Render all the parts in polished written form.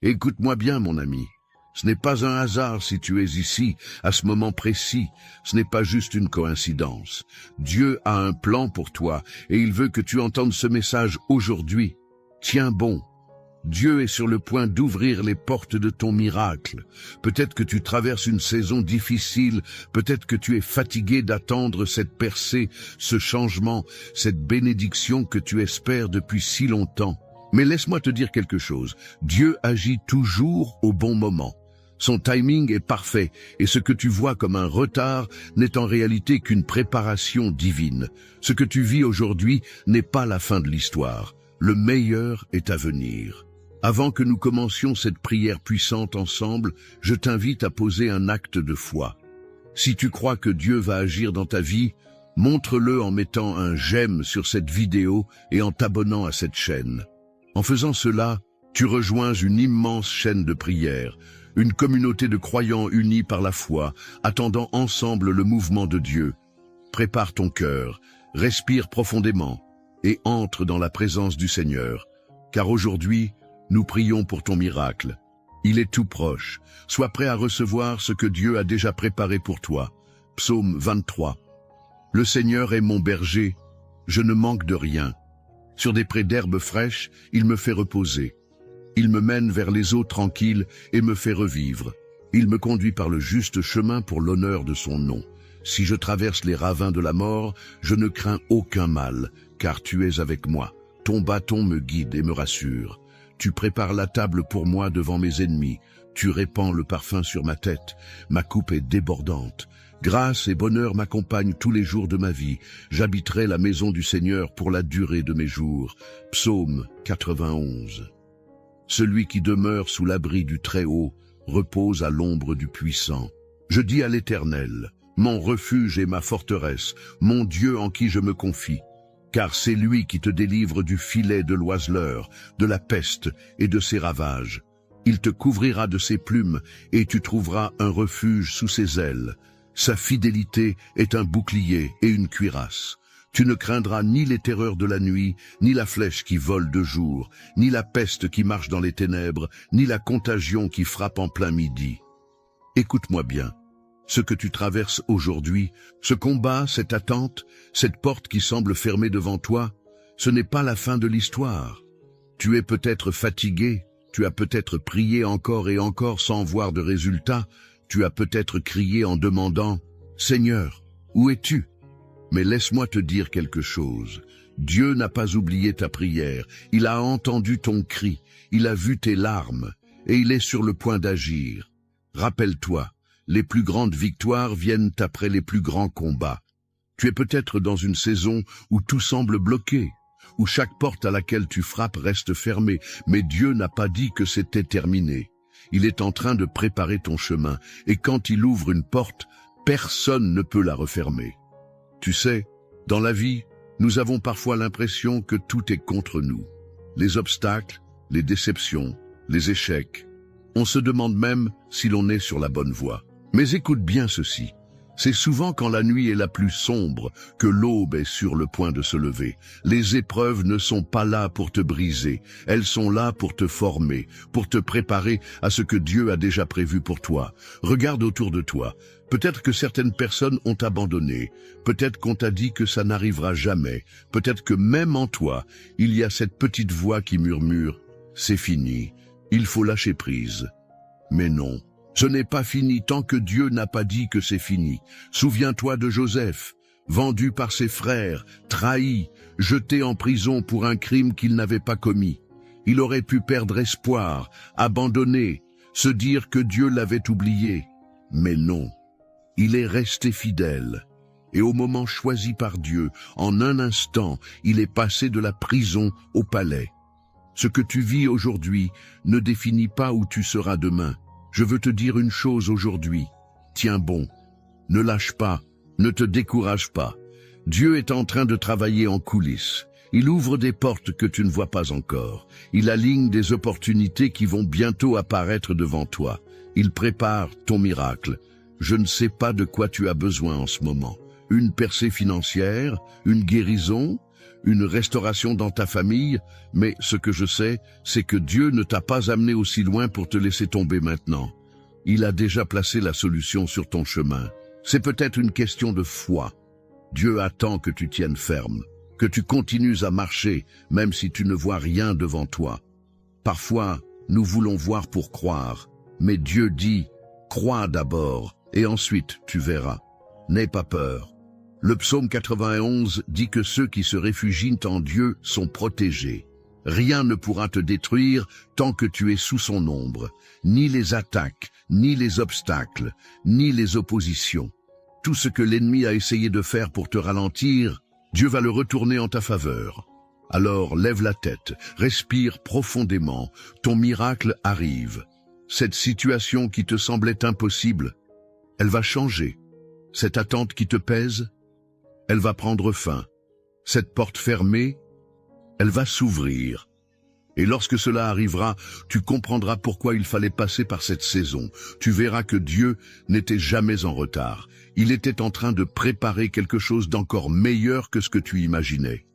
Écoute-moi bien, mon ami. Ce n'est pas un hasard si tu es ici, à ce moment précis. Ce n'est pas juste une coïncidence. Dieu a un plan pour toi et il veut que tu entendes ce message aujourd'hui. Tiens bon. Dieu est sur le point d'ouvrir les portes de ton miracle. Peut-être que tu traverses une saison difficile, peut-être que tu es fatigué d'attendre cette percée, ce changement, cette bénédiction que tu espères depuis si longtemps. Mais laisse-moi te dire quelque chose. Dieu agit toujours au bon moment. Son timing est parfait et ce que tu vois comme un retard n'est en réalité qu'une préparation divine. Ce que tu vis aujourd'hui n'est pas la fin de l'histoire. Le meilleur est à venir. Avant que nous commencions cette prière puissante ensemble, je t'invite à poser un acte de foi. Si tu crois que Dieu va agir dans ta vie, montre-le en mettant un j'aime sur cette vidéo et en t'abonnant à cette chaîne. En faisant cela, tu rejoins une immense chaîne de prière, une communauté de croyants unis par la foi, attendant ensemble le mouvement de Dieu. Prépare ton cœur, respire profondément et entre dans la présence du Seigneur, car aujourd'hui, nous prions pour ton miracle. Il est tout proche. Sois prêt à recevoir ce que Dieu a déjà préparé pour toi. Psaume 23. Le Seigneur est mon berger, je ne manque de rien. Sur des prés d'herbes fraîches, il me fait reposer. Il me mène vers les eaux tranquilles et me fait revivre. Il me conduit par le juste chemin pour l'honneur de son nom. Si je traverse les ravins de la mort, je ne crains aucun mal, car tu es avec moi. Ton bâton me guide et me rassure. Tu prépares la table pour moi devant mes ennemis. Tu répands le parfum sur ma tête. Ma coupe est débordante. Grâce et bonheur m'accompagnent tous les jours de ma vie. J'habiterai la maison du Seigneur pour la durée de mes jours. Psaume 91. Celui qui demeure sous l'abri du Très-Haut repose à l'ombre du Puissant. Je dis à l'Éternel, mon refuge et ma forteresse, mon Dieu en qui je me confie. Car c'est lui qui te délivre du filet de l'oiseleur, de la peste et de ses ravages. Il te couvrira de ses plumes et tu trouveras un refuge sous ses ailes. Sa fidélité est un bouclier et une cuirasse. Tu ne craindras ni les terreurs de la nuit, ni la flèche qui vole de jour, ni la peste qui marche dans les ténèbres, ni la contagion qui frappe en plein midi. Écoute-moi bien. Ce que tu traverses aujourd'hui, ce combat, cette attente, cette porte qui semble fermée devant toi, ce n'est pas la fin de l'histoire. Tu es peut-être fatigué, tu as peut-être prié encore et encore sans voir de résultat, tu as peut-être crié en demandant « Seigneur, où es-tu » Mais laisse-moi te dire quelque chose. Dieu n'a pas oublié ta prière, il a entendu ton cri, il a vu tes larmes, et il est sur le point d'agir. Rappelle-toi, les plus grandes victoires viennent après les plus grands combats. Tu es peut-être dans une saison où tout semble bloqué, où chaque porte à laquelle tu frappes reste fermée, mais Dieu n'a pas dit que c'était terminé. Il est en train de préparer ton chemin, et quand il ouvre une porte, personne ne peut la refermer. Tu sais, dans la vie, nous avons parfois l'impression que tout est contre nous. Les obstacles, les déceptions, les échecs. On se demande même si l'on est sur la bonne voie. Mais écoute bien ceci, c'est souvent quand la nuit est la plus sombre que l'aube est sur le point de se lever. Les épreuves ne sont pas là pour te briser, elles sont là pour te former, pour te préparer à ce que Dieu a déjà prévu pour toi. Regarde autour de toi, peut-être que certaines personnes ont abandonné, peut-être qu'on t'a dit que ça n'arrivera jamais, peut-être que même en toi, il y a cette petite voix qui murmure « C'est fini, il faut lâcher prise ». Mais non. Ce n'est pas fini tant que Dieu n'a pas dit que c'est fini. Souviens-toi de Joseph, vendu par ses frères, trahi, jeté en prison pour un crime qu'il n'avait pas commis. Il aurait pu perdre espoir, abandonner, se dire que Dieu l'avait oublié. Mais non, il est resté fidèle. Et au moment choisi par Dieu, en un instant, il est passé de la prison au palais. Ce que tu vis aujourd'hui ne définit pas où tu seras demain. Je veux te dire une chose aujourd'hui. Tiens bon, ne lâche pas, ne te décourage pas. Dieu est en train de travailler en coulisses. Il ouvre des portes que tu ne vois pas encore. Il aligne des opportunités qui vont bientôt apparaître devant toi. Il prépare ton miracle. Je ne sais pas de quoi tu as besoin en ce moment. Une percée financière, une guérison, une restauration dans ta famille, mais ce que je sais, c'est que Dieu ne t'a pas amené aussi loin pour te laisser tomber maintenant. Il a déjà placé la solution sur ton chemin. C'est peut-être une question de foi. Dieu attend que tu tiennes ferme, que tu continues à marcher, même si tu ne vois rien devant toi. Parfois, nous voulons voir pour croire, mais Dieu dit « Crois d'abord, et ensuite tu verras. N'aie pas peur. » Le psaume 91 dit que ceux qui se réfugient en Dieu sont protégés. Rien ne pourra te détruire tant que tu es sous son ombre, ni les attaques, ni les obstacles, ni les oppositions. Tout ce que l'ennemi a essayé de faire pour te ralentir, Dieu va le retourner en ta faveur. Alors lève la tête, respire profondément, ton miracle arrive. Cette situation qui te semblait impossible, elle va changer. Cette attente qui te pèse, elle va prendre fin. Cette porte fermée, elle va s'ouvrir. Et lorsque cela arrivera, tu comprendras pourquoi il fallait passer par cette saison. Tu verras que Dieu n'était jamais en retard. Il était en train de préparer quelque chose d'encore meilleur que ce que tu imaginais.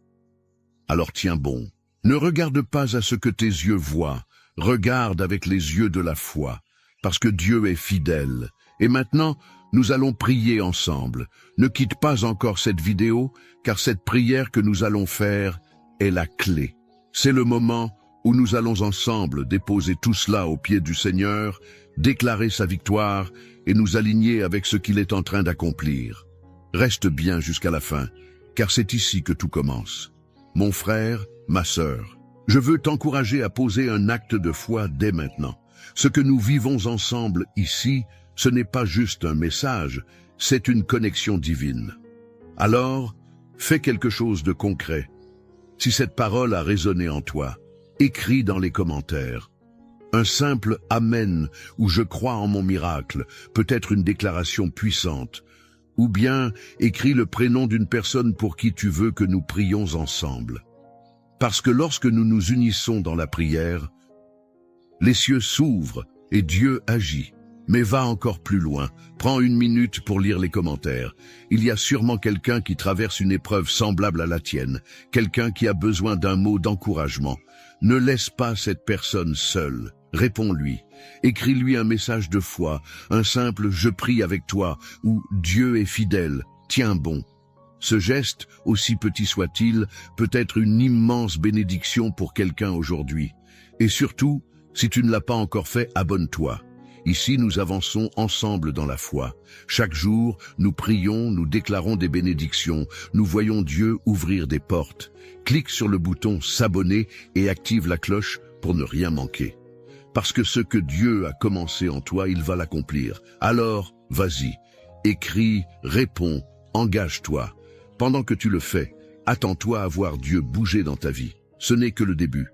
Alors tiens bon. Ne regarde pas à ce que tes yeux voient. Regarde avec les yeux de la foi, parce que Dieu est fidèle. Et maintenant, nous allons prier ensemble. Ne quitte pas encore cette vidéo, car cette prière que nous allons faire est la clé. C'est le moment où nous allons ensemble déposer tout cela aux pieds du Seigneur, déclarer sa victoire et nous aligner avec ce qu'il est en train d'accomplir. Reste bien jusqu'à la fin, car c'est ici que tout commence. Mon frère, ma sœur, je veux t'encourager à poser un acte de foi dès maintenant. Ce que nous vivons ensemble ici, ce n'est pas juste un message, c'est une connexion divine. Alors, fais quelque chose de concret. Si cette parole a résonné en toi, écris dans les commentaires. Un simple « Amen » ou « Je crois en mon miracle » peut être une déclaration puissante. Ou bien écris le prénom d'une personne pour qui tu veux que nous prions ensemble. Parce que lorsque nous nous unissons dans la prière, les cieux s'ouvrent et Dieu agit. Mais va encore plus loin. Prends une minute pour lire les commentaires. Il y a sûrement quelqu'un qui traverse une épreuve semblable à la tienne, quelqu'un qui a besoin d'un mot d'encouragement. Ne laisse pas cette personne seule. Réponds-lui. Écris-lui un message de foi, un simple « Je prie avec toi » ou « Dieu est fidèle, tiens bon ». Ce geste, aussi petit soit-il, peut être une immense bénédiction pour quelqu'un aujourd'hui. Et surtout, si tu ne l'as pas encore fait, abonne-toi. Ici, nous avançons ensemble dans la foi. Chaque jour, nous prions, nous déclarons des bénédictions, nous voyons Dieu ouvrir des portes. Clique sur le bouton « S'abonner » et active la cloche pour ne rien manquer. Parce que ce que Dieu a commencé en toi, il va l'accomplir. Alors, vas-y, écris, réponds, engage-toi. Pendant que tu le fais, attends-toi à voir Dieu bouger dans ta vie. Ce n'est que le début.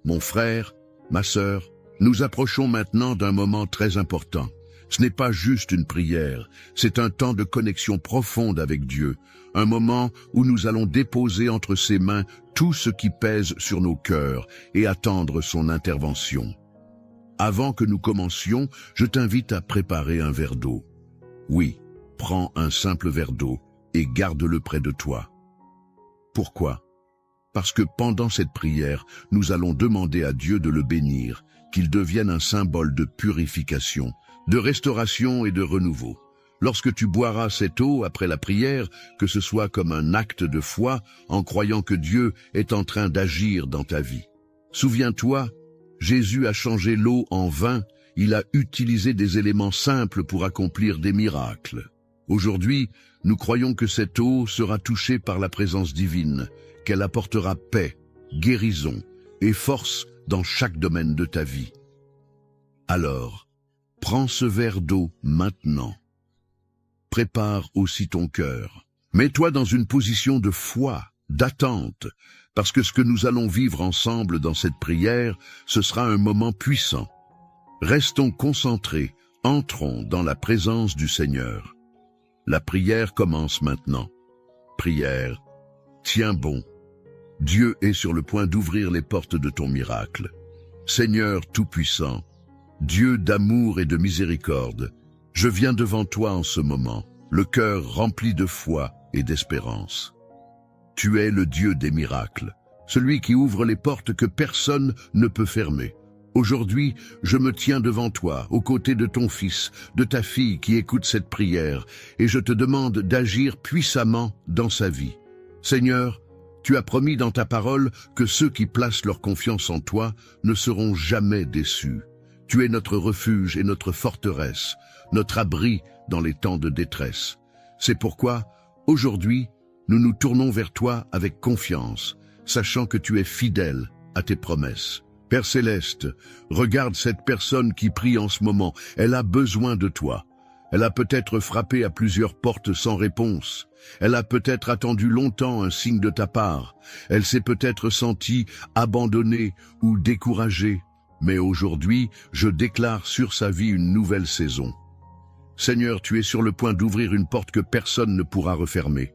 Mon frère, ma sœur, nous approchons maintenant d'un moment très important. Ce n'est pas juste une prière, c'est un temps de connexion profonde avec Dieu, un moment où nous allons déposer entre ses mains tout ce qui pèse sur nos cœurs et attendre son intervention. Avant que nous commencions, je t'invite à préparer un verre d'eau. Oui, prends un simple verre d'eau et garde-le près de toi. Pourquoi? Parce que pendant cette prière, nous allons demander à Dieu de le bénir, qu'il devienne un symbole de purification, de restauration et de renouveau. Lorsque tu boiras cette eau après la prière, que ce soit comme un acte de foi, en croyant que Dieu est en train d'agir dans ta vie. Souviens-toi, Jésus a changé l'eau en vin, il a utilisé des éléments simples pour accomplir des miracles. Aujourd'hui, nous croyons que cette eau sera touchée par la présence divine, qu'elle apportera paix, guérison et force dans chaque domaine de ta vie. Alors, prends ce verre d'eau maintenant. Prépare aussi ton cœur. Mets-toi dans une position de foi, d'attente, parce que ce que nous allons vivre ensemble dans cette prière, ce sera un moment puissant. Restons concentrés, entrons dans la présence du Seigneur. La prière commence maintenant. Prière, tiens bon. Dieu est sur le point d'ouvrir les portes de ton miracle. Seigneur Tout-Puissant, Dieu d'amour et de miséricorde, je viens devant toi en ce moment, le cœur rempli de foi et d'espérance. Tu es le Dieu des miracles, celui qui ouvre les portes que personne ne peut fermer. Aujourd'hui, je me tiens devant toi, aux côtés de ton fils, de ta fille qui écoute cette prière, et je te demande d'agir puissamment dans sa vie. Seigneur, tu as promis dans ta parole que ceux qui placent leur confiance en toi ne seront jamais déçus. Tu es notre refuge et notre forteresse, notre abri dans les temps de détresse. C'est pourquoi, aujourd'hui, nous nous tournons vers toi avec confiance, sachant que tu es fidèle à tes promesses. Père Céleste, regarde cette personne qui prie en ce moment. Elle a besoin de toi. Elle a peut-être frappé à plusieurs portes sans réponse. Elle a peut-être attendu longtemps un signe de ta part. Elle s'est peut-être sentie abandonnée ou découragée. Mais aujourd'hui, je déclare sur sa vie une nouvelle saison. Seigneur, tu es sur le point d'ouvrir une porte que personne ne pourra refermer.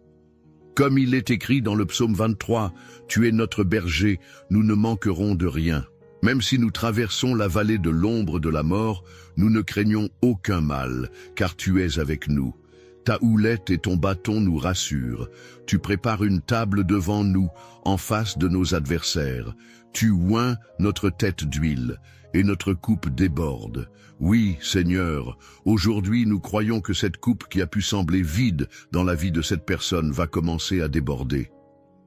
Comme il est écrit dans le psaume 23, « Tu es notre berger, nous ne manquerons de rien. » Même si nous traversons la vallée de l'ombre de la mort, nous ne craignons aucun mal, car tu es avec nous. Ta houlette et ton bâton nous rassurent. Tu prépares une table devant nous, en face de nos adversaires. Tu oins notre tête d'huile, et notre coupe déborde. Oui, Seigneur, aujourd'hui nous croyons que cette coupe qui a pu sembler vide dans la vie de cette personne va commencer à déborder.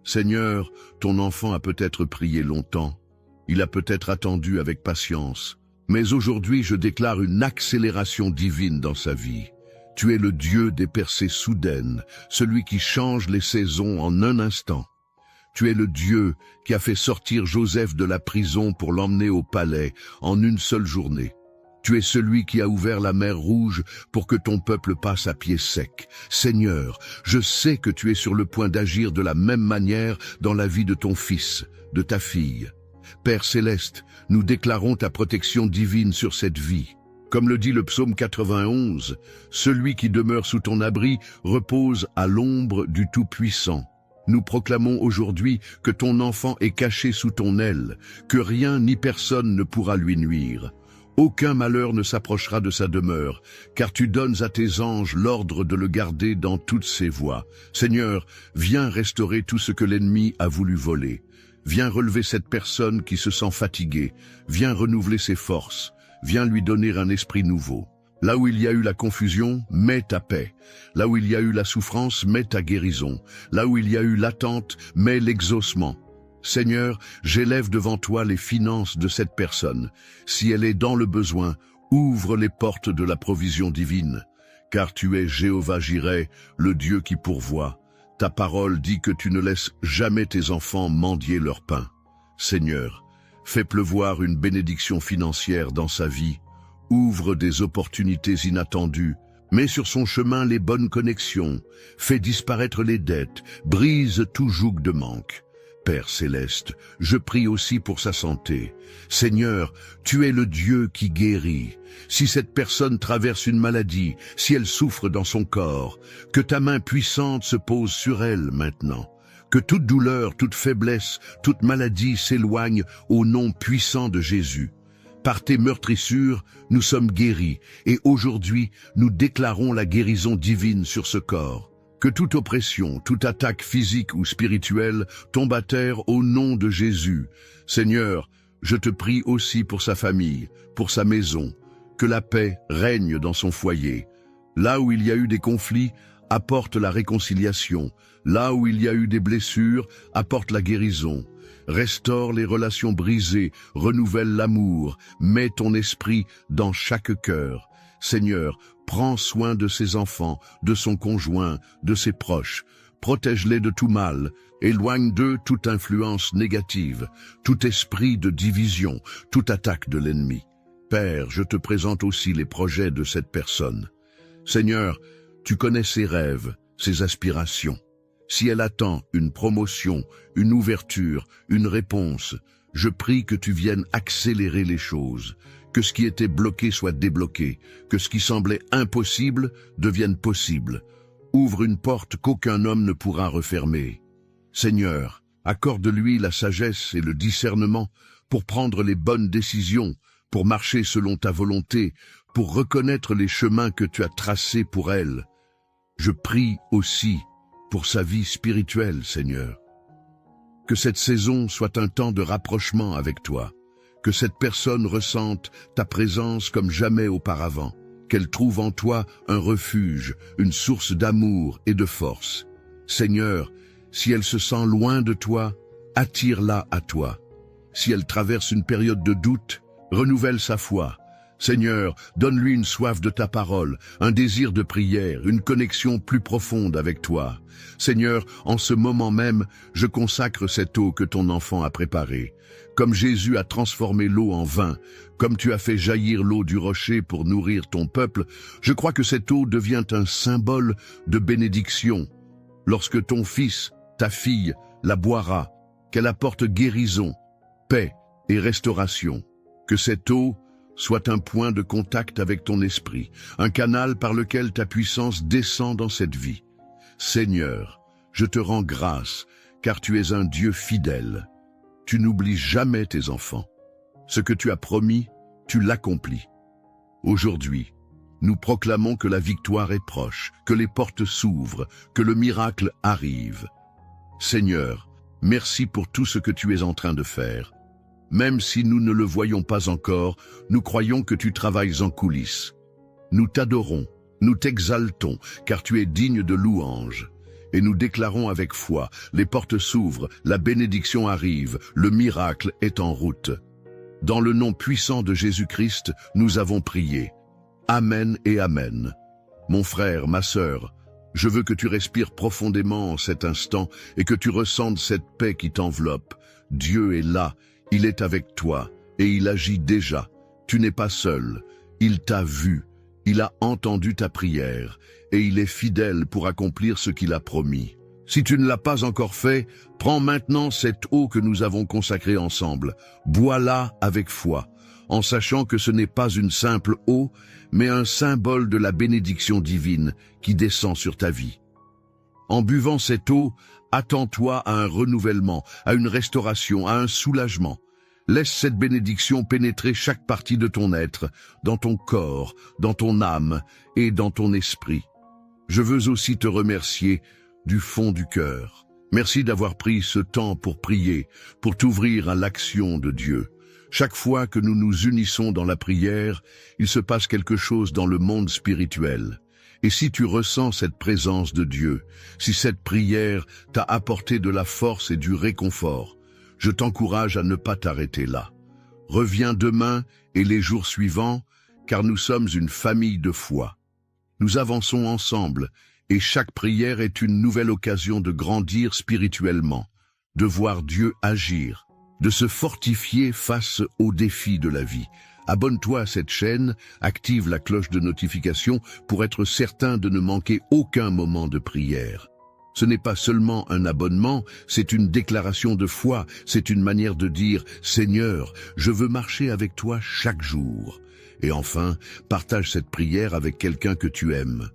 Seigneur, ton enfant a peut-être prié longtemps. Il a peut-être attendu avec patience, mais aujourd'hui je déclare une accélération divine dans sa vie. Tu es le Dieu des percées soudaines, celui qui change les saisons en un instant. Tu es le Dieu qui a fait sortir Joseph de la prison pour l'emmener au palais en une seule journée. Tu es celui qui a ouvert la mer Rouge pour que ton peuple passe à pied sec. Seigneur, je sais que tu es sur le point d'agir de la même manière dans la vie de ton fils, de ta fille. Père Céleste, nous déclarons ta protection divine sur cette vie. Comme le dit le psaume 91, « Celui qui demeure sous ton abri repose à l'ombre du Tout-Puissant. » Nous proclamons aujourd'hui que ton enfant est caché sous ton aile, que rien ni personne ne pourra lui nuire. Aucun malheur ne s'approchera de sa demeure, car tu donnes à tes anges l'ordre de le garder dans toutes ses voies. Seigneur, viens restaurer tout ce que l'ennemi a voulu voler. Viens relever cette personne qui se sent fatiguée. Viens renouveler ses forces. Viens lui donner un esprit nouveau. Là où il y a eu la confusion, mets ta paix. Là où il y a eu la souffrance, mets ta guérison. Là où il y a eu l'attente, mets l'exaucement. Seigneur, j'élève devant toi les finances de cette personne. Si elle est dans le besoin, ouvre les portes de la provision divine. Car tu es Jéhovah Jireh, le Dieu qui pourvoit. Ta parole dit que tu ne laisses jamais tes enfants mendier leur pain. Seigneur, fais pleuvoir une bénédiction financière dans sa vie. Ouvre des opportunités inattendues. Mets sur son chemin les bonnes connexions. Fais disparaître les dettes. Brise tout joug de manque. Père Céleste, je prie aussi pour sa santé. Seigneur, tu es le Dieu qui guérit. Si cette personne traverse une maladie, si elle souffre dans son corps, que ta main puissante se pose sur elle maintenant. Que toute douleur, toute faiblesse, toute maladie s'éloigne au nom puissant de Jésus. Par tes meurtrissures, nous sommes guéris, et aujourd'hui, nous déclarons la guérison divine sur ce corps. Que toute oppression, toute attaque physique ou spirituelle tombe à terre au nom de Jésus. Seigneur, je te prie aussi pour sa famille, pour sa maison. Que la paix règne dans son foyer. Là où il y a eu des conflits, apporte la réconciliation. Là où il y a eu des blessures, apporte la guérison. Restaure les relations brisées, renouvelle l'amour, mets ton esprit dans chaque cœur. Seigneur, prends soin de ses enfants, de son conjoint, de ses proches. Protège-les de tout mal. Éloigne d'eux toute influence négative, tout esprit de division, toute attaque de l'ennemi. Père, je te présente aussi les projets de cette personne. Seigneur, tu connais ses rêves, ses aspirations. Si elle attend une promotion, une ouverture, une réponse, je prie que tu viennes accélérer les choses, que ce qui était bloqué soit débloqué, que ce qui semblait impossible devienne possible. Ouvre une porte qu'aucun homme ne pourra refermer. Seigneur, accorde-lui la sagesse et le discernement pour prendre les bonnes décisions, pour marcher selon ta volonté, pour reconnaître les chemins que tu as tracés pour elle. Je prie aussi pour sa vie spirituelle, Seigneur. Que cette saison soit un temps de rapprochement avec toi. Que cette personne ressente ta présence comme jamais auparavant. Qu'elle trouve en toi un refuge, une source d'amour et de force. Seigneur, si elle se sent loin de toi, attire-la à toi. Si elle traverse une période de doute, renouvelle sa foi. Seigneur, donne-lui une soif de ta parole, un désir de prière, une connexion plus profonde avec toi. Seigneur, en ce moment même, je consacre cette eau que ton enfant a préparée. Comme Jésus a transformé l'eau en vin, comme tu as fait jaillir l'eau du rocher pour nourrir ton peuple, je crois que cette eau devient un symbole de bénédiction. Lorsque ton fils, ta fille, la boira, qu'elle apporte guérison, paix et restauration. Que cette eau soit un point de contact avec ton esprit, un canal par lequel ta puissance descend dans cette vie. Seigneur, je te rends grâce, car tu es un Dieu fidèle. Tu n'oublies jamais tes enfants. Ce que tu as promis, tu l'accomplis. Aujourd'hui, nous proclamons que la victoire est proche, que les portes s'ouvrent, que le miracle arrive. Seigneur, merci pour tout ce que tu es en train de faire. Même si nous ne le voyons pas encore, nous croyons que tu travailles en coulisses. Nous t'adorons, nous t'exaltons, car tu es digne de louange. Et nous déclarons avec foi, les portes s'ouvrent, la bénédiction arrive, le miracle est en route. Dans le nom puissant de Jésus-Christ, nous avons prié. Amen et Amen. Mon frère, ma sœur, je veux que tu respires profondément en cet instant et que tu ressentes cette paix qui t'enveloppe. Dieu est là, il est avec toi et il agit déjà. Tu n'es pas seul, il t'a vu, il a entendu ta prière et il est fidèle pour accomplir ce qu'il a promis. Si tu ne l'as pas encore fait, prends maintenant cette eau que nous avons consacrée ensemble. Bois-la avec foi, en sachant que ce n'est pas une simple eau, mais un symbole de la bénédiction divine qui descend sur ta vie. En buvant cette eau, attends-toi à un renouvellement, à une restauration, à un soulagement. Laisse cette bénédiction pénétrer chaque partie de ton être, dans ton corps, dans ton âme et dans ton esprit. Je veux aussi te remercier du fond du cœur. Merci d'avoir pris ce temps pour prier, pour t'ouvrir à l'action de Dieu. Chaque fois que nous nous unissons dans la prière, il se passe quelque chose dans le monde spirituel. Et si tu ressens cette présence de Dieu, si cette prière t'a apporté de la force et du réconfort, je t'encourage à ne pas t'arrêter là. Reviens demain et les jours suivants, car nous sommes une famille de foi. Nous avançons ensemble, et chaque prière est une nouvelle occasion de grandir spirituellement, de voir Dieu agir, de se fortifier face aux défis de la vie. Abonne-toi à cette chaîne, active la cloche de notification pour être certain de ne manquer aucun moment de prière. Ce n'est pas seulement un abonnement, c'est une déclaration de foi, c'est une manière de dire « Seigneur, je veux marcher avec toi chaque jour ». Et enfin, partage cette prière avec quelqu'un que tu aimes.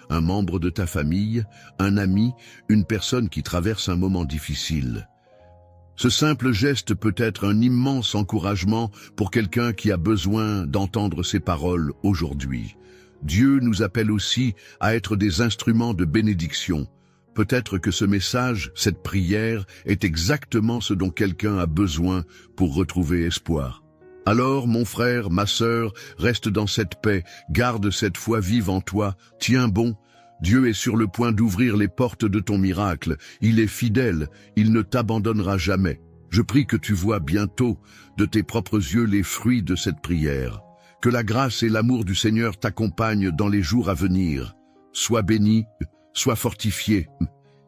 Un membre de ta famille, un ami, une personne qui traverse un moment difficile. Ce simple geste peut être un immense encouragement pour quelqu'un qui a besoin d'entendre ces paroles aujourd'hui. Dieu nous appelle aussi à être des instruments de bénédiction. Peut-être que ce message, cette prière, est exactement ce dont quelqu'un a besoin pour retrouver espoir. Alors, mon frère, ma sœur, reste dans cette paix, garde cette foi vive en toi, tiens bon. Dieu est sur le point d'ouvrir les portes de ton miracle. Il est fidèle, il ne t'abandonnera jamais. Je prie que tu vois bientôt de tes propres yeux les fruits de cette prière. Que la grâce et l'amour du Seigneur t'accompagnent dans les jours à venir. Sois béni, sois fortifié,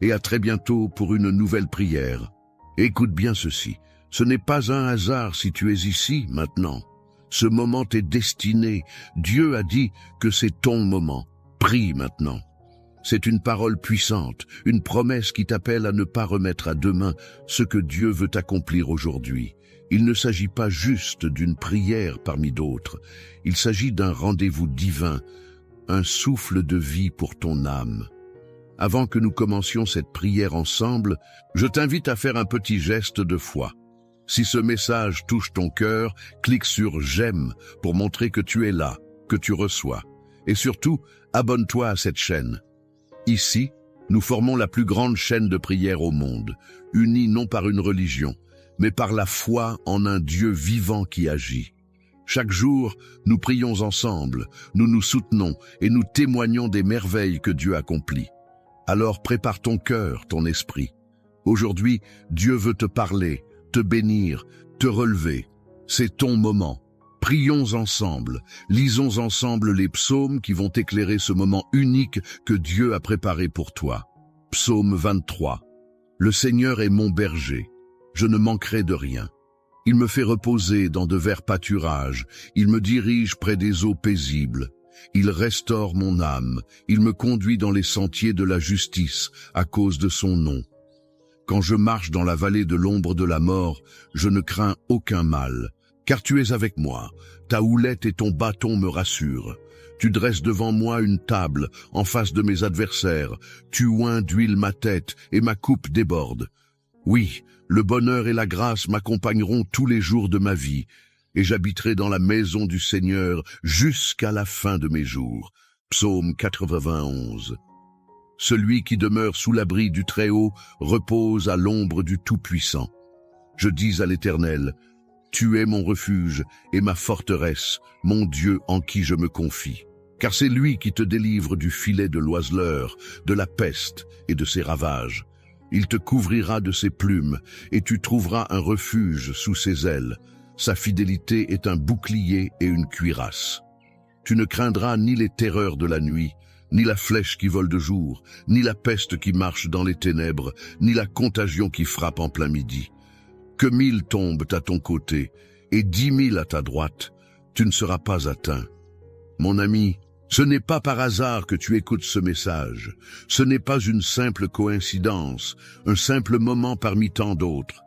et à très bientôt pour une nouvelle prière. Écoute bien ceci. Ce n'est pas un hasard si tu es ici maintenant. Ce moment t'est destiné. Dieu a dit que c'est ton moment. Prie maintenant. C'est une parole puissante, une promesse qui t'appelle à ne pas remettre à demain ce que Dieu veut accomplir aujourd'hui. Il ne s'agit pas juste d'une prière parmi d'autres. Il s'agit d'un rendez-vous divin, un souffle de vie pour ton âme. Avant que nous commencions cette prière ensemble, je t'invite à faire un petit geste de foi. Si ce message touche ton cœur, clique sur « J'aime » pour montrer que tu es là, que tu reçois. Et surtout, abonne-toi à cette chaîne. Ici, Nous formons la plus grande chaîne de prière au monde, unis non par une religion, mais par la foi en un Dieu vivant qui agit. Chaque jour, nous prions ensemble, nous nous soutenons et nous témoignons des merveilles que Dieu accomplit. Alors prépare ton cœur, ton esprit. Aujourd'hui, Dieu veut te parler, te bénir, te relever. C'est ton moment. Prions ensemble, lisons ensemble les psaumes qui vont éclairer ce moment unique que Dieu a préparé pour toi. Psaume 23. Le Seigneur est mon berger, je ne manquerai de rien. Il me fait reposer dans de verts pâturages, il me dirige près des eaux paisibles. Il restaure mon âme, il me conduit dans les sentiers de la justice à cause de son nom. Quand je marche dans la vallée de l'ombre de la mort, je ne crains aucun mal, car tu es avec moi, ta houlette et ton bâton me rassurent. Tu dresses devant moi une table en face de mes adversaires, tu oins d'huile ma tête et ma coupe déborde. Oui, le bonheur et la grâce m'accompagneront tous les jours de ma vie, et j'habiterai dans la maison du Seigneur jusqu'à la fin de mes jours. Psaume 91. Celui qui demeure sous l'abri du Très-Haut repose à l'ombre du Tout-Puissant. Je dis à l'Éternel, tu es mon refuge et ma forteresse, mon Dieu en qui je me confie. Car c'est lui qui te délivre du filet de l'oiseleur, de la peste et de ses ravages. Il te couvrira de ses plumes, et tu trouveras un refuge sous ses ailes. Sa fidélité est un bouclier et une cuirasse. Tu ne craindras ni les terreurs de la nuit, ni la flèche qui vole de jour, ni la peste qui marche dans les ténèbres, ni la contagion qui frappe en plein midi. Que 1000 tombent à ton côté, et 10 000 à ta droite, tu ne seras pas atteint. Mon ami, ce n'est pas par hasard que tu écoutes ce message. Ce n'est pas une simple coïncidence, un simple moment parmi tant d'autres.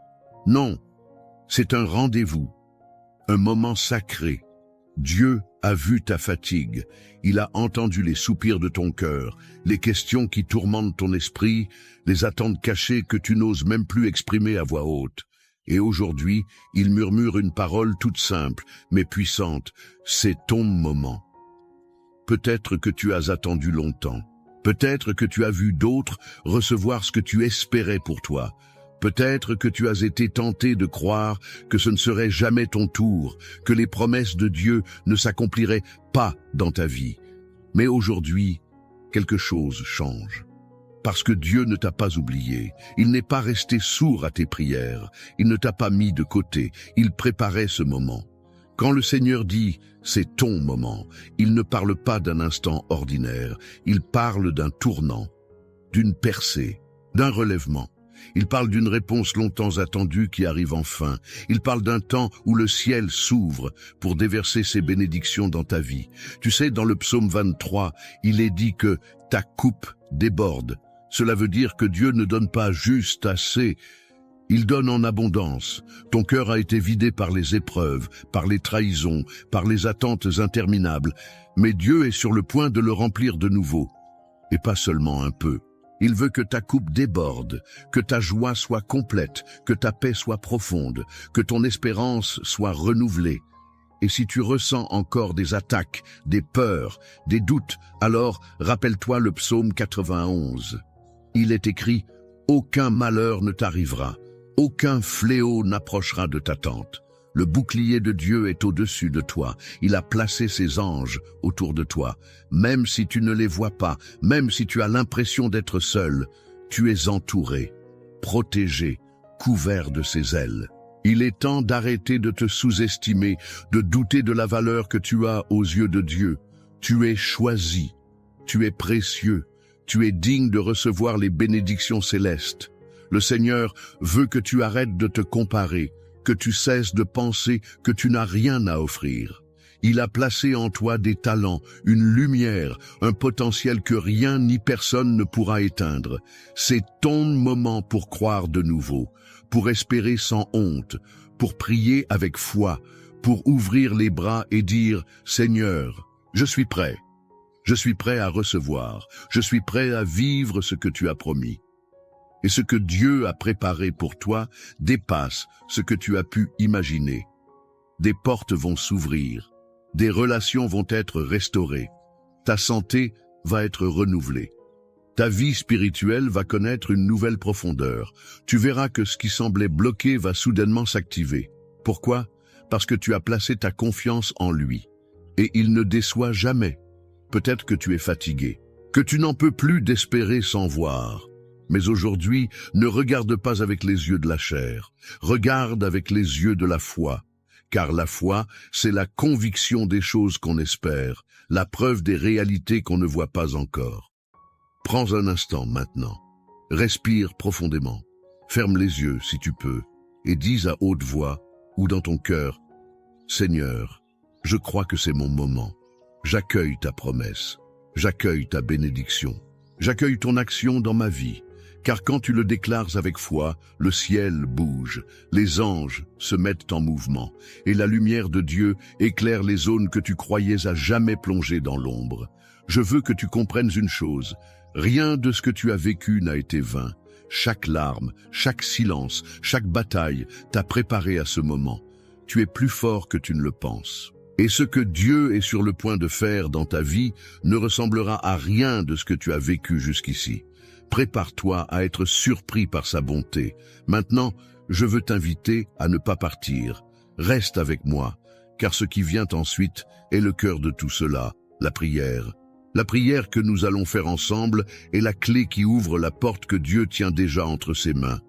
Non, c'est un rendez-vous, un moment sacré. Dieu a vu ta fatigue, il a entendu les soupirs de ton cœur, les questions qui tourmentent ton esprit, les attentes cachées que tu n'oses même plus exprimer à voix haute. Et aujourd'hui, il murmure une parole toute simple, mais puissante. C'est ton moment. Peut-être que tu as attendu longtemps. Peut-être que tu as vu d'autres recevoir ce que tu espérais pour toi. Peut-être que tu as été tenté de croire que ce ne serait jamais ton tour, que les promesses de Dieu ne s'accompliraient pas dans ta vie. Mais aujourd'hui, quelque chose change. Parce que Dieu ne t'a pas oublié, il n'est pas resté sourd à tes prières, il ne t'a pas mis de côté, il préparait ce moment. Quand le Seigneur dit « c'est ton moment », il ne parle pas d'un instant ordinaire, il parle d'un tournant, d'une percée, d'un relèvement. Il parle d'une réponse longtemps attendue qui arrive enfin. Il parle d'un temps où le ciel s'ouvre pour déverser ses bénédictions dans ta vie. Tu sais, dans le psaume 23, il est dit que ta coupe déborde. Cela veut dire que Dieu ne donne pas juste assez, il donne en abondance. Ton cœur a été vidé par les épreuves, par les trahisons, par les attentes interminables. Mais Dieu est sur le point de le remplir de nouveau. Et pas seulement un peu. Il veut que ta coupe déborde, que ta joie soit complète, que ta paix soit profonde, que ton espérance soit renouvelée. Et si tu ressens encore des attaques, des peurs, des doutes, alors rappelle-toi le psaume 91. Il est écrit « Aucun malheur ne t'arrivera, aucun fléau n'approchera de ta tente. Le bouclier de Dieu est au-dessus de toi. Il a placé ses anges autour de toi. Même si tu ne les vois pas, même si tu as l'impression d'être seul, tu es entouré, protégé, couvert de ses ailes. Il est temps d'arrêter de te sous-estimer, de douter de la valeur que tu as aux yeux de Dieu. Tu es choisi, tu es précieux, tu es digne de recevoir les bénédictions célestes. Le Seigneur veut que tu arrêtes de te comparer, que tu cesses de penser que tu n'as rien à offrir. Il a placé en toi des talents, une lumière, un potentiel que rien ni personne ne pourra éteindre. C'est ton moment pour croire de nouveau, pour espérer sans honte, pour prier avec foi, pour ouvrir les bras et dire « Seigneur, je suis prêt. Je suis prêt à recevoir. Je suis prêt à vivre ce que tu as promis. » Et ce que Dieu a préparé pour toi dépasse ce que tu as pu imaginer. Des portes vont s'ouvrir, des relations vont être restaurées, ta santé va être renouvelée, Ta vie spirituelle va connaître une nouvelle profondeur. Tu verras que ce qui semblait bloqué va soudainement s'activer. Pourquoi? Parce que tu as placé ta confiance en lui. Et il ne déçoit jamais. Peut-être que tu es fatigué, que tu n'en peux plus d'espérer sans voir. Mais aujourd'hui, ne regarde pas avec les yeux de la chair, regarde avec les yeux de la foi. Car la foi, c'est la conviction des choses qu'on espère, la preuve des réalités qu'on ne voit pas encore. Prends un instant maintenant, respire profondément, ferme les yeux si tu peux, et dis à haute voix ou dans ton cœur, « Seigneur, je crois que c'est mon moment. J'accueille ta promesse, j'accueille ta bénédiction, j'accueille ton action dans ma vie. » Car quand tu le déclares avec foi, le ciel bouge, les anges se mettent en mouvement, et la lumière de Dieu éclaire les zones que tu croyais à jamais plongées dans l'ombre. Je veux que tu comprennes une chose, rien de ce que tu as vécu n'a été vain. Chaque larme, chaque silence, chaque bataille t'a préparé à ce moment. Tu es plus fort que tu ne le penses. Et ce que Dieu est sur le point de faire dans ta vie ne ressemblera à rien de ce que tu as vécu jusqu'ici. Prépare-toi à être surpris par sa bonté. Maintenant, je veux t'inviter à ne pas partir. Reste avec moi, car ce qui vient ensuite est le cœur de tout cela, la prière. La prière que nous allons faire ensemble est la clé qui ouvre la porte que Dieu tient déjà entre ses mains.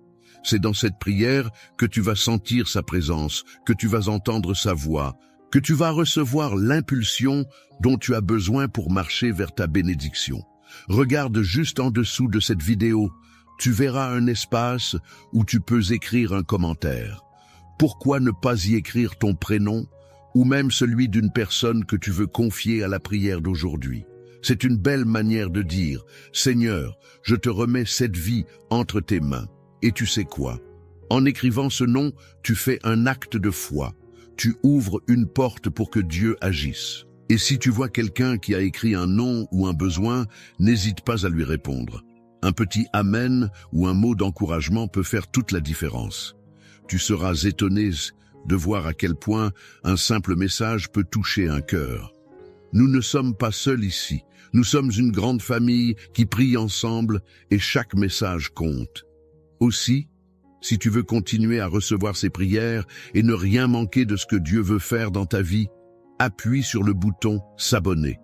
C'est dans cette prière que tu vas sentir sa présence, que tu vas entendre sa voix, que tu vas recevoir l'impulsion dont tu as besoin pour marcher vers ta bénédiction. Regarde juste en dessous de cette vidéo, tu verras un espace où tu peux écrire un commentaire. Pourquoi ne pas y écrire ton prénom ou même celui d'une personne que tu veux confier à la prière d'aujourd'hui? C'est une belle manière de dire « Seigneur, je te remets cette vie entre tes mains. » Et tu sais quoi? En écrivant ce nom, tu fais un acte de foi. Tu ouvres une porte pour que Dieu agisse. Et si tu vois quelqu'un qui a écrit un nom ou un besoin, n'hésite pas à lui répondre. Un petit « Amen » ou un mot d'encouragement peut faire toute la différence. Tu seras étonné de voir à quel point un simple message peut toucher un cœur. Nous ne sommes pas seuls ici. Nous sommes une grande famille qui prie ensemble et chaque message compte. Aussi, si tu veux continuer à recevoir ces prières et ne rien manquer de ce que Dieu veut faire dans ta vie, appuie sur le bouton « S'abonner ».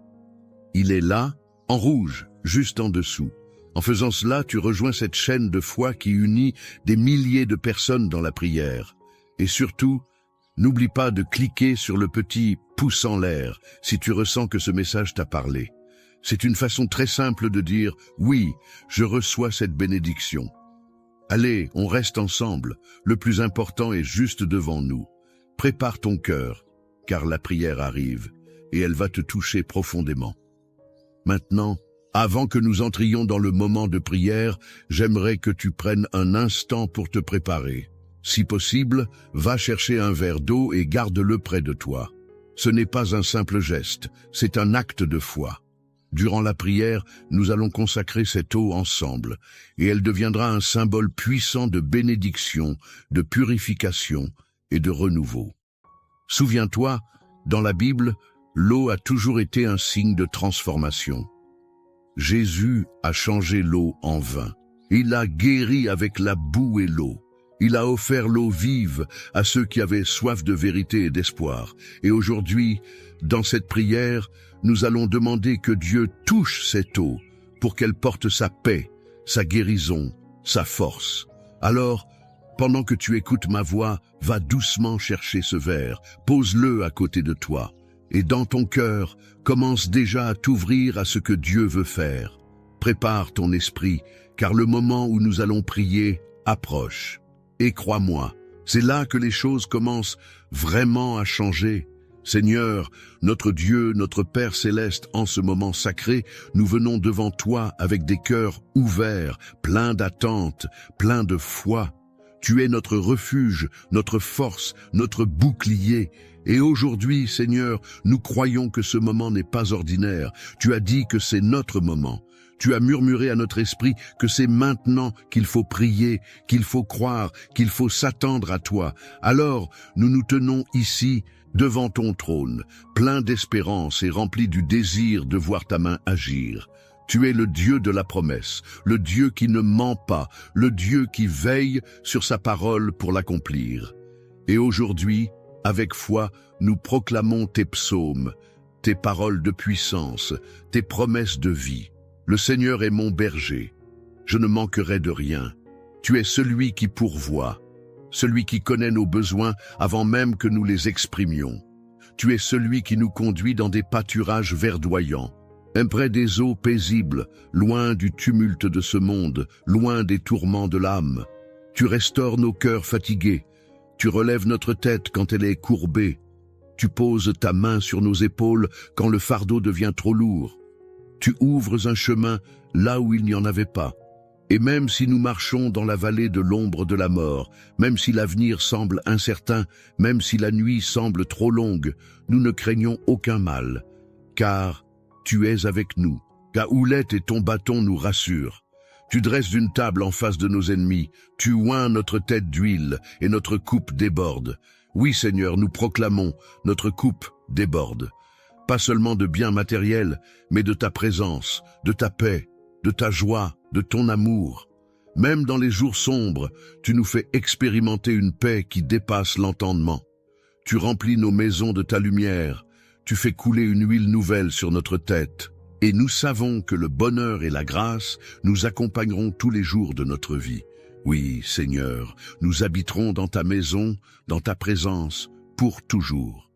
Il est là, en rouge, juste en dessous. En faisant cela, tu rejoins cette chaîne de foi qui unit des milliers de personnes dans la prière. Et surtout, n'oublie pas de cliquer sur le petit pouce en l'air si tu ressens que ce message t'a parlé. C'est une façon très simple de dire « Oui, je reçois cette bénédiction ». Allez, on reste ensemble. Le plus important est juste devant nous. Prépare ton cœur, car la prière arrive, et elle va te toucher profondément. Maintenant, avant que nous entrions dans le moment de prière, j'aimerais que tu prennes un instant pour te préparer. Si possible, va chercher un verre d'eau et garde-le près de toi. Ce n'est pas un simple geste, c'est un acte de foi. Durant la prière, nous allons consacrer cette eau ensemble, et elle deviendra un symbole puissant de bénédiction, de purification et de renouveau. Souviens-toi, dans la Bible, l'eau a toujours été un signe de transformation. Jésus a changé l'eau en vin. Il a guéri avec la boue et l'eau. Il a offert l'eau vive à ceux qui avaient soif de vérité et d'espoir. Et aujourd'hui, dans cette prière, nous allons demander que Dieu touche cette eau pour qu'elle porte sa paix, sa guérison, sa force. Alors, pendant que tu écoutes ma voix, va doucement chercher ce verre, pose-le à côté de toi. Et dans ton cœur, commence déjà à t'ouvrir à ce que Dieu veut faire. Prépare ton esprit, car le moment où nous allons prier approche. Et crois-moi, c'est là que les choses commencent vraiment à changer. Seigneur, notre Dieu, notre Père céleste, en ce moment sacré, nous venons devant toi avec des cœurs ouverts, pleins d'attente, pleins de foi. Tu es notre refuge, notre force, notre bouclier. Et aujourd'hui, Seigneur, nous croyons que ce moment n'est pas ordinaire. Tu as dit que c'est notre moment. Tu as murmuré à notre esprit que c'est maintenant qu'il faut prier, qu'il faut croire, qu'il faut s'attendre à toi. Alors, nous nous tenons ici, devant ton trône, plein d'espérance et remplis du désir de voir ta main agir. Tu es le Dieu de la promesse, le Dieu qui ne ment pas, le Dieu qui veille sur sa parole pour l'accomplir. Et aujourd'hui, avec foi, nous proclamons tes psaumes, tes paroles de puissance, tes promesses de vie. Le Seigneur est mon berger. Je ne manquerai de rien. Tu es celui qui pourvoit, celui qui connaît nos besoins avant même que nous les exprimions. Tu es celui qui nous conduit dans des pâturages verdoyants, près des eaux paisibles, loin du tumulte de ce monde, loin des tourments de l'âme. Tu restaures nos cœurs fatigués. Tu relèves notre tête quand elle est courbée. Tu poses ta main sur nos épaules quand le fardeau devient trop lourd. Tu ouvres un chemin là où il n'y en avait pas. Et même si nous marchons dans la vallée de l'ombre de la mort, même si l'avenir semble incertain, même si la nuit semble trop longue, nous ne craignons aucun mal, car tu es avec nous. Ta houlette et ton bâton nous rassurent. Tu dresses une table en face de nos ennemis, tu oins notre tête d'huile et notre coupe déborde. Oui, Seigneur, nous proclamons, notre coupe déborde. Pas seulement de biens matériels, mais de ta présence, de ta paix, de ta joie, de ton amour. Même dans les jours sombres, tu nous fais expérimenter une paix qui dépasse l'entendement. Tu remplis nos maisons de ta lumière, tu fais couler une huile nouvelle sur notre tête. Et nous savons que le bonheur et la grâce nous accompagneront tous les jours de notre vie. Oui, Seigneur, nous habiterons dans ta maison, dans ta présence, pour toujours.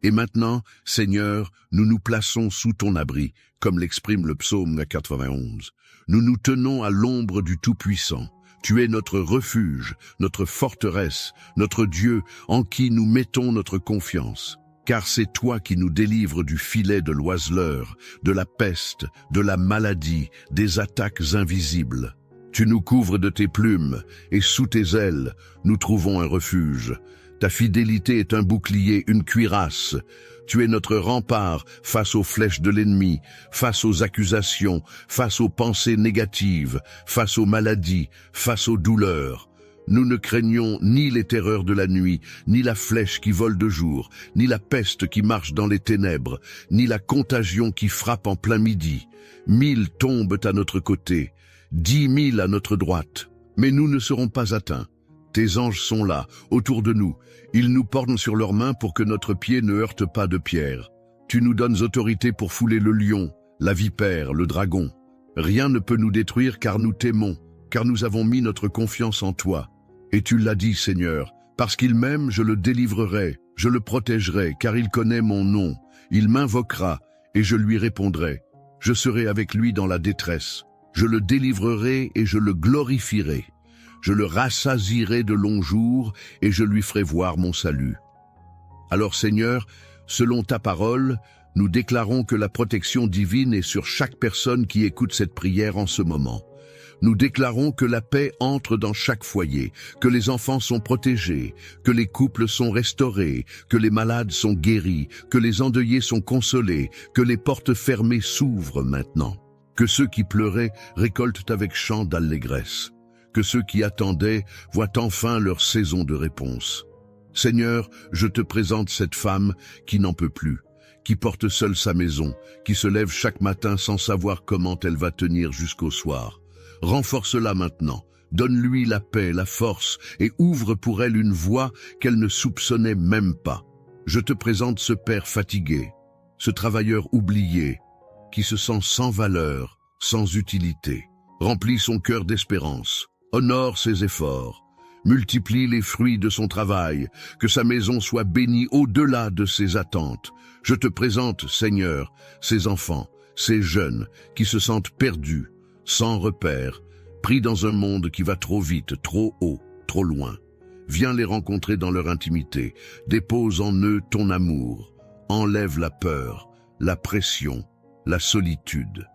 Et maintenant, Seigneur, nous nous plaçons sous ton abri, comme l'exprime le psaume 91. Nous nous tenons à l'ombre du Tout-Puissant. Tu es notre refuge, notre forteresse, notre Dieu en qui nous mettons notre confiance. Car c'est toi qui nous délivres du filet de l'oiseleur, de la peste, de la maladie, des attaques invisibles. Tu nous couvres de tes plumes, et sous tes ailes, nous trouvons un refuge. Ta fidélité est un bouclier, une cuirasse. Tu es notre rempart face aux flèches de l'ennemi, face aux accusations, face aux pensées négatives, face aux maladies, face aux douleurs. Nous ne craignons ni les terreurs de la nuit, ni la flèche qui vole de jour, ni la peste qui marche dans les ténèbres, ni la contagion qui frappe en plein midi. 1000 tombent à notre côté, 10 000 à notre droite, mais nous ne serons pas atteints. Tes anges sont là, autour de nous. Ils nous portent sur leurs mains pour que notre pied ne heurte pas de pierre. Tu nous donnes autorité pour fouler le lion, la vipère, le dragon. Rien ne peut nous détruire car nous t'aimons, car nous avons mis notre confiance en toi. Et tu l'as dit, Seigneur, parce qu'il m'aime, je le délivrerai, je le protégerai, car il connaît mon nom. Il m'invoquera, et je lui répondrai. Je serai avec lui dans la détresse. Je le délivrerai et je le glorifierai. Je le rassasierai de longs jours, et je lui ferai voir mon salut. Alors, Seigneur, selon ta parole, nous déclarons que la protection divine est sur chaque personne qui écoute cette prière en ce moment. Nous déclarons que la paix entre dans chaque foyer, que les enfants sont protégés, que les couples sont restaurés, que les malades sont guéris, que les endeuillés sont consolés, que les portes fermées s'ouvrent maintenant, que ceux qui pleuraient récoltent avec chant d'allégresse, que ceux qui attendaient voient enfin leur saison de réponse. Seigneur, je te présente cette femme qui n'en peut plus, qui porte seule sa maison, qui se lève chaque matin sans savoir comment elle va tenir jusqu'au soir. Renforce-la maintenant, donne-lui la paix, la force, et ouvre pour elle une voie qu'elle ne soupçonnait même pas. Je te présente ce père fatigué, ce travailleur oublié, qui se sent sans valeur, sans utilité. Remplis son cœur d'espérance, honore ses efforts, multiplie les fruits de son travail, que sa maison soit bénie au-delà de ses attentes. Je te présente, Seigneur, ces enfants, ces jeunes qui se sentent perdus, sans repère, pris dans un monde qui va trop vite, trop haut, trop loin. Viens les rencontrer dans leur intimité, dépose en eux ton amour, enlève la peur, la pression, la solitude.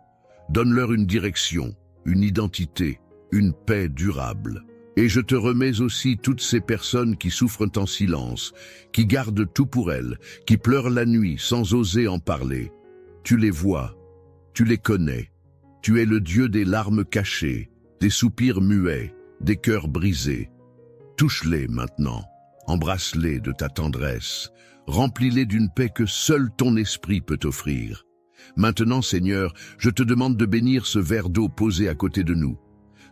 Donne-leur une direction, une identité, une paix durable. Et je te remets aussi toutes ces personnes qui souffrent en silence, qui gardent tout pour elles, qui pleurent la nuit sans oser en parler. Tu les vois, tu les connais. Tu es le Dieu des larmes cachées, des soupirs muets, des cœurs brisés. Touche-les maintenant, embrasse-les de ta tendresse, remplis-les d'une paix que seul ton esprit peut offrir. Maintenant, Seigneur, je te demande de bénir ce verre d'eau posé à côté de nous.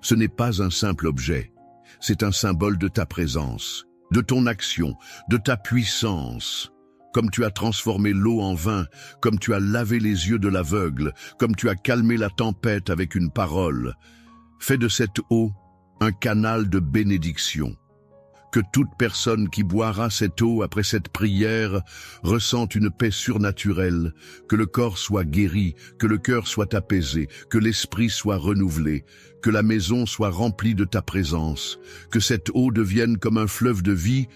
Ce n'est pas un simple objet, c'est un symbole de ta présence, de ton action, de ta puissance. Comme tu as transformé l'eau en vin, comme tu as lavé les yeux de l'aveugle, comme tu as calmé la tempête avec une parole, fais de cette eau un canal de bénédiction. Que toute personne qui boira cette eau après cette prière ressente une paix surnaturelle, que le corps soit guéri, que le cœur soit apaisé, que l'esprit soit renouvelé, que la maison soit remplie de ta présence, que cette eau devienne comme un fleuve de vie,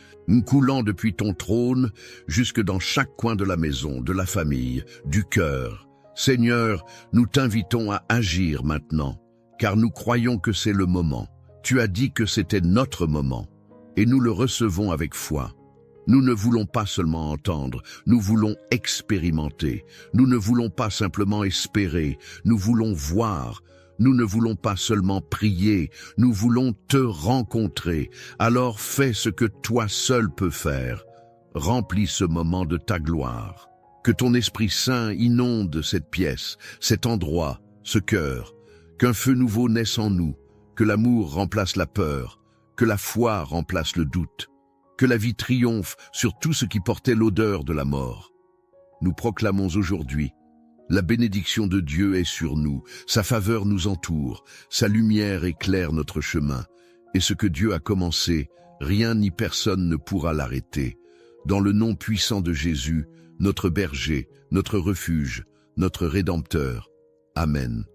coulant depuis ton trône jusque dans chaque coin de la maison, de la famille, du cœur. Seigneur, nous t'invitons à agir maintenant, car nous croyons que c'est le moment. Tu as dit que c'était notre moment. Et nous le recevons avec foi. Nous ne voulons pas seulement entendre, nous voulons expérimenter. Nous ne voulons pas simplement espérer, nous voulons voir. Nous ne voulons pas seulement prier, nous voulons te rencontrer. Alors fais ce que toi seul peux faire. Remplis ce moment de ta gloire. Que ton Esprit Saint inonde cette pièce, cet endroit, ce cœur. Qu'un feu nouveau naisse en nous, que l'amour remplace la peur, que la foi remplace le doute, que la vie triomphe sur tout ce qui portait l'odeur de la mort. Nous proclamons aujourd'hui, la bénédiction de Dieu est sur nous, sa faveur nous entoure, sa lumière éclaire notre chemin, et ce que Dieu a commencé, rien ni personne ne pourra l'arrêter. Dans le nom puissant de Jésus, notre berger, notre refuge, notre Rédempteur. Amen.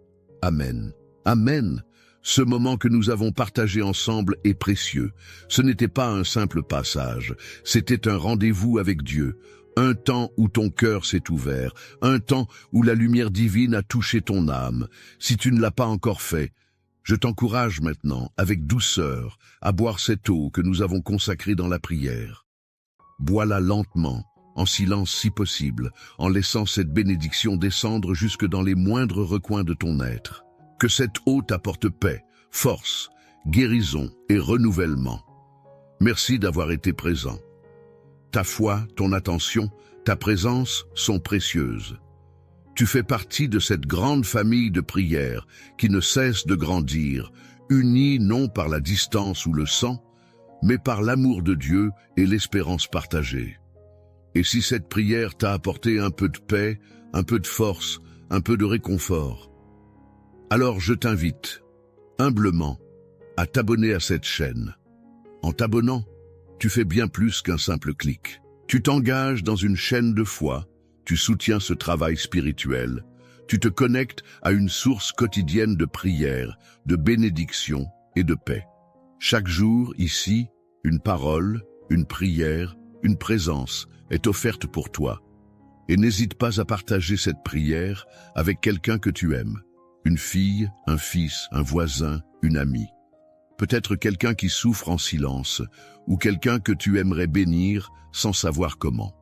Amen. Amen. Ce moment que nous avons partagé ensemble est précieux. Ce n'était pas un simple passage, c'était un rendez-vous avec Dieu, un temps où ton cœur s'est ouvert, un temps où la lumière divine a touché ton âme. Si tu ne l'as pas encore fait, je t'encourage maintenant, avec douceur, à boire cette eau que nous avons consacrée dans la prière. Bois-la lentement, en silence si possible, en laissant cette bénédiction descendre jusque dans les moindres recoins de ton être. Que cette eau t'apporte paix, force, guérison et renouvellement. Merci d'avoir été présent. Ta foi, ton attention, ta présence sont précieuses. Tu fais partie de cette grande famille de prières qui ne cesse de grandir, unie non par la distance ou le sang, mais par l'amour de Dieu et l'espérance partagée. Et si cette prière t'a apporté un peu de paix, un peu de force, un peu de réconfort, alors je t'invite, humblement, à t'abonner à cette chaîne. En t'abonnant, tu fais bien plus qu'un simple clic. Tu t'engages dans une chaîne de foi, tu soutiens ce travail spirituel, tu te connectes à une source quotidienne de prière, de bénédiction et de paix. Chaque jour, ici, une parole, une prière, une présence est offerte pour toi. Et n'hésite pas à partager cette prière avec quelqu'un que tu aimes. Une fille, un fils, un voisin, une amie. Peut-être quelqu'un qui souffre en silence, ou quelqu'un que tu aimerais bénir sans savoir comment.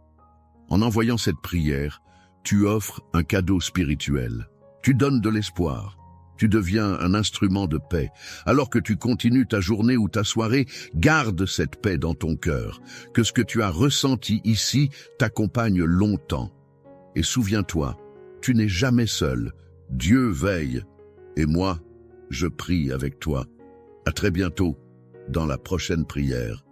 En envoyant cette prière, tu offres un cadeau spirituel. Tu donnes de l'espoir. Tu deviens un instrument de paix. Alors que tu continues ta journée ou ta soirée, garde cette paix dans ton cœur. Que ce que tu as ressenti ici t'accompagne longtemps. Et souviens-toi, tu n'es jamais seul. Dieu veille, et moi, je prie avec toi. À très bientôt dans la prochaine prière.